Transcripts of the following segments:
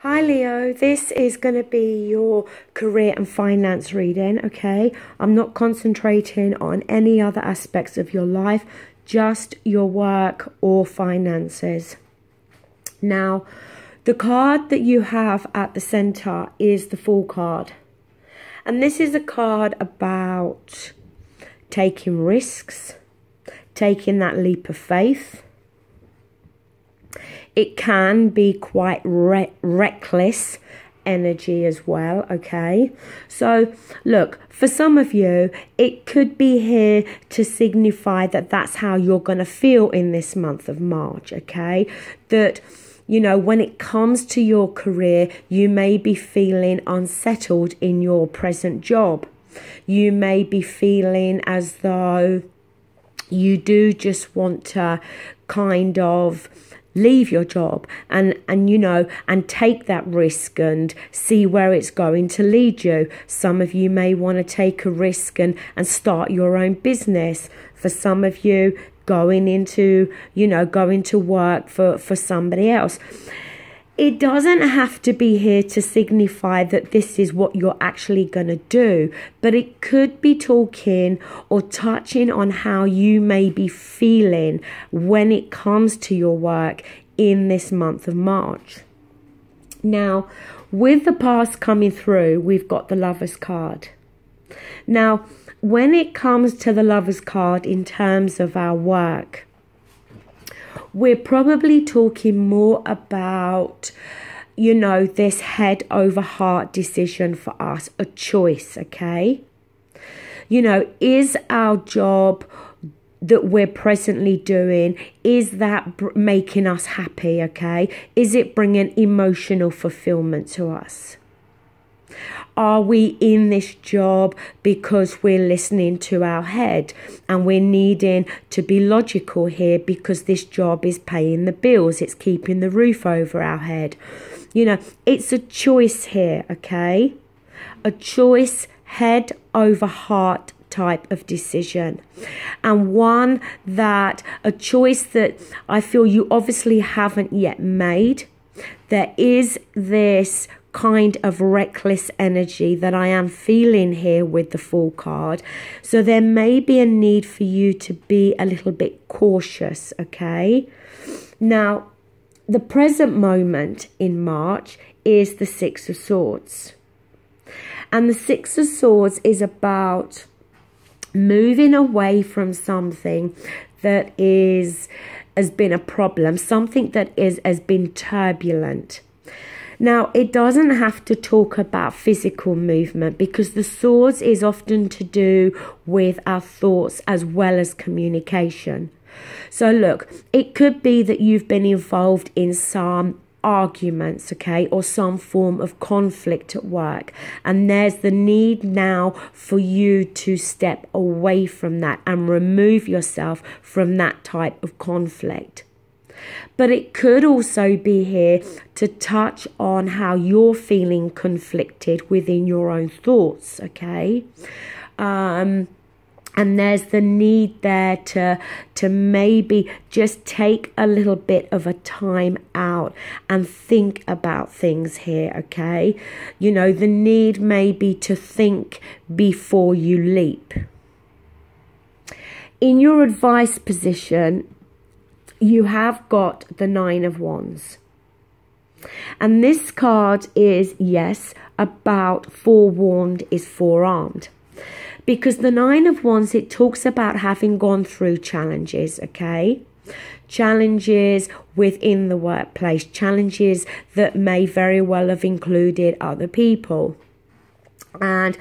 Hi Leo, this is going to be your career and finance reading, okay? I'm not concentrating on any other aspects of your life, just your work or finances. Now, the card that you have at the center is the Fool card. And this is a card about taking risks, taking that leap of faith. It can be quite reckless energy as well, okay? So, look, for some of you, it could be here to signify that that's how you're going to feel in this month of March, okay? That, you know, when it comes to your career, you may be feeling unsettled in your present job. You may be feeling as though you do just want to kind of leave your job and you know, and take that risk and see where it's going to lead you. Some of you may want to take a risk and start your own business. For some of you, going into, you know, going to work for somebody else. It doesn't have to be here to signify that this is what you're actually going to do, but it could be talking or touching on how you may be feeling when it comes to your work in this month of March. Now, with the past coming through, we've got the Lovers card. Now, when it comes to the Lovers card in terms of our work, we're probably talking more about, you know, this head over heart decision for us, a choice, okay? You know, is our job that we're presently doing, is that making us happy, okay? Is it bringing emotional fulfillment to us? Are we in this job because we're listening to our head and we're needing to be logical here because this job is paying the bills, it's keeping the roof over our head? You know, it's a choice here, okay? A choice, head over heart type of decision, and one that, a choice that I feel you obviously haven't yet made. There is this kind of reckless energy that I am feeling here with the Fool card. So there may be a need for you to be a little bit cautious, okay? Now, the present moment in March is the Six of Swords. And the Six of Swords is about moving away from something that has been a problem, something that has been turbulent. Now, it doesn't have to talk about physical movement because the swords is often to do with our thoughts as well as communication. So look, it could be that you've been involved in some arguments, okay, or some form of conflict at work, and there's the need now for you to step away from that and remove yourself from that type of conflict. But it could also be here to touch on how you're feeling conflicted within your own thoughts, okay? And there's the need there to maybe just take a little bit of a time out and think about things here, okay? You know, the need maybe to think before you leap. In your advice position, you have got the Nine of Wands. And this card is, yes, about forewarned is forearmed. Because the Nine of Wands, it talks about having gone through challenges, okay? Challenges within the workplace, challenges that may very well have included other people. And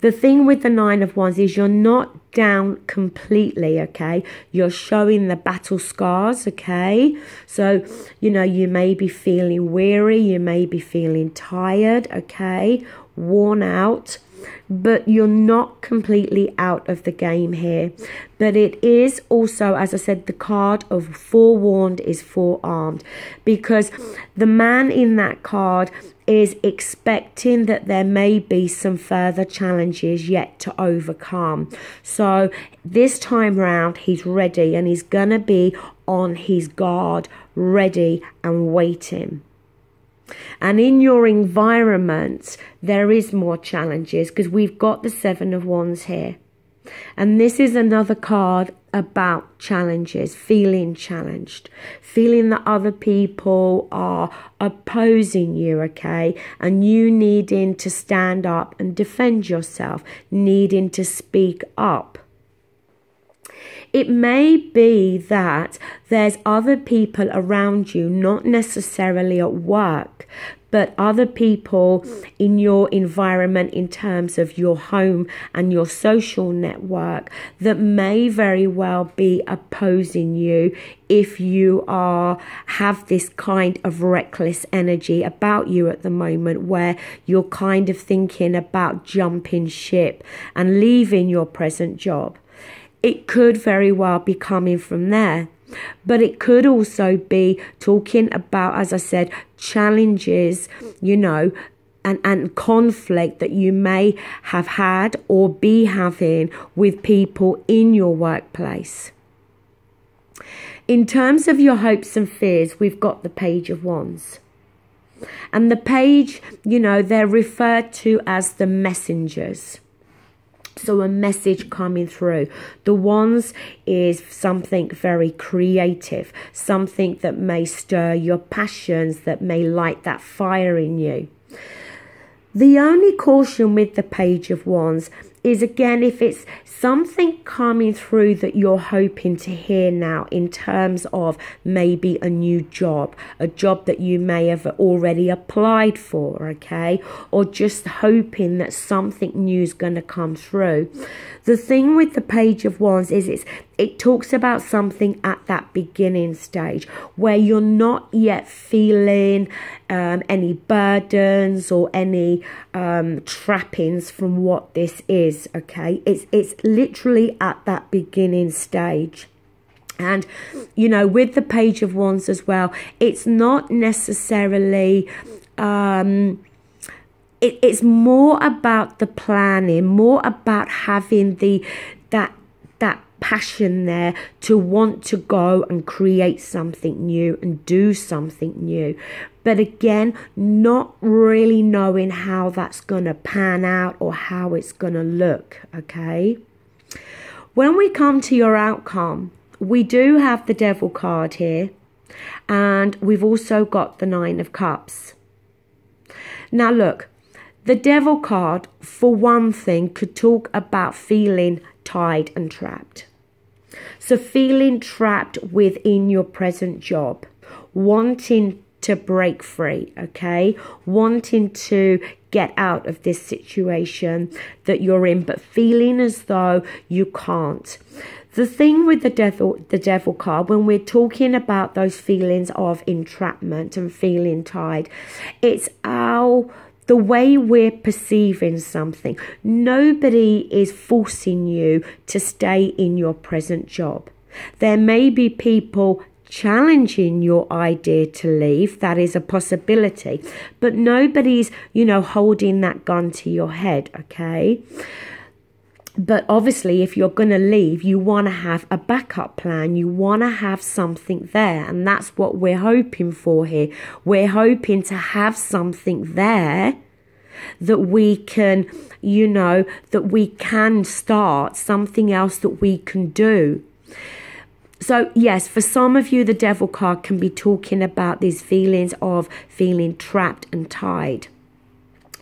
the thing with the Nine of Wands is you're not down completely, okay? You're showing the battle scars, okay? So, you know, you may be feeling weary, you may be feeling tired, okay? Worn out, but you're not completely out of the game here. But it is also, as I said, the card of forewarned is forearmed, because the man in that card is expecting that there may be some further challenges yet to overcome. So this time round, he's ready and he's gonna be on his guard, ready and waiting. And in your environment, there is more challenges because we've got the Seven of Wands here. And this is another card about challenges, feeling challenged, feeling that other people are opposing you, okay? And you needing to stand up and defend yourself, needing to speak up. It may be that there's other people around you, not necessarily at work, but other people in your environment in terms of your home and your social network that may very well be opposing you if you have this kind of reckless energy about you at the moment, where you're kind of thinking about jumping ship and leaving your present job. It could very well be coming from there. But it could also be talking about, as I said, challenges, you know, and conflict that you may have had or be having with people in your workplace. In terms of your hopes and fears, we've got the Page of Wands. And the page, you know, they're referred to as the messengers. So a message coming through. The Wands is something very creative, something that may stir your passions, that may light that fire in you. The only caution with the Page of Wands is, again, if it's something coming through that you're hoping to hear now in terms of maybe a new job, a job that you may have already applied for, okay, or just hoping that something new is going to come through. The thing with the Page of Wands is it talks about something at that beginning stage where you're not yet feeling any burdens or any trappings from what this is, okay? It's literally at that beginning stage. And, you know, with the Page of Wands as well, it's not necessarily... It's more about the planning, more about having that passion there to want to go and create something new and do something new. But again, not really knowing how that's going to pan out or how it's going to look, okay? When we come to your outcome, we do have the Devil card here, and we've also got the Nine of Cups. Now look, the Devil card, for one thing, could talk about feeling tied and trapped. So feeling trapped within your present job, wanting to break free, okay? Wanting to get out of this situation that you're in, but feeling as though you can't. The thing with the Devil card, when we're talking about those feelings of entrapment and feeling tied, it's the way we're perceiving something. Nobody is forcing you to stay in your present job. There may be people challenging your idea to leave. That is a possibility. But nobody's, you know, holding that gun to your head, okay? But obviously, if you're going to leave, you want to have a backup plan. You want to have something there. And that's what we're hoping for here. We're hoping to have something there that we can, you know, that we can start, something else that we can do. So, yes, for some of you, the Devil card can be talking about these feelings of feeling trapped and tied.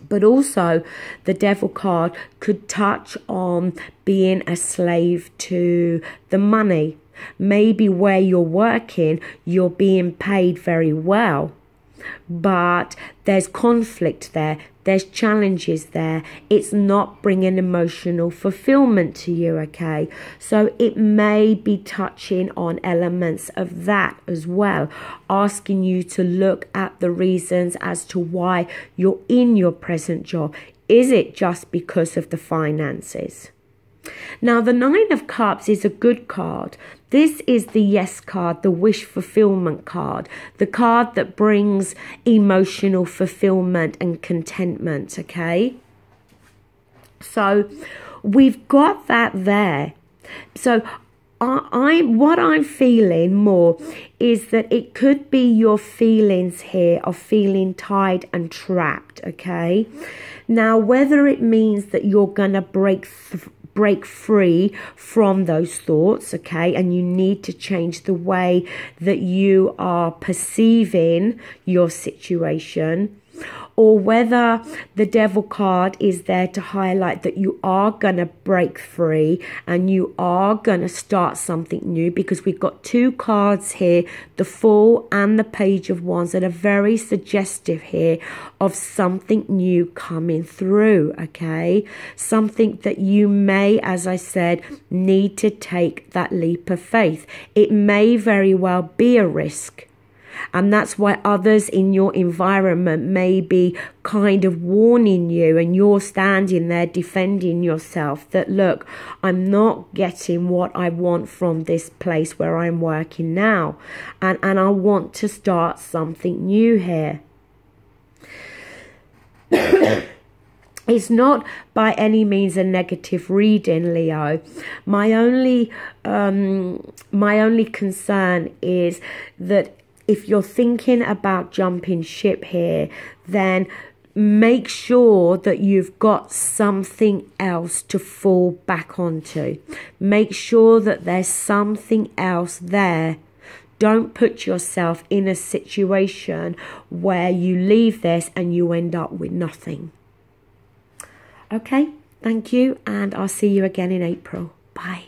But also, the Devil card could touch on being a slave to the money. Maybe where you're working, you're being paid very well, but there's conflict there. There's challenges there. It's not bringing emotional fulfillment to you, okay? So it may be touching on elements of that as well, asking you to look at the reasons as to why you're in your present job. Is it just because of the finances? Now, the Nine of Cups is a good card. This is the yes card, the wish fulfillment card, the card that brings emotional fulfillment and contentment, okay? So we've got that there. So what I'm feeling more is that it could be your feelings here of feeling tied and trapped, okay? Now, whether it means that you're going to break free from those thoughts, okay, and you need to change the way that you are perceiving your situation, or whether the devil card is there to highlight that you are going to break free and you are going to start something new, because we've got two cards here, the Fool and the Page of Wands, that are very suggestive here of something new coming through, okay? Something that you may, as I said, need to take that leap of faith. It may very well be a risk. And that's why others in your environment may be kind of warning you, and you're standing there defending yourself that, look, I'm not getting what I want from this place where I'm working now. And I want to start something new here. It's not by any means a negative reading, Leo. My only concern is that if you're thinking about jumping ship here, then make sure that you've got something else to fall back onto. Make sure that there's something else there. Don't put yourself in a situation where you leave this and you end up with nothing. Okay, thank you, and I'll see you again in April. Bye.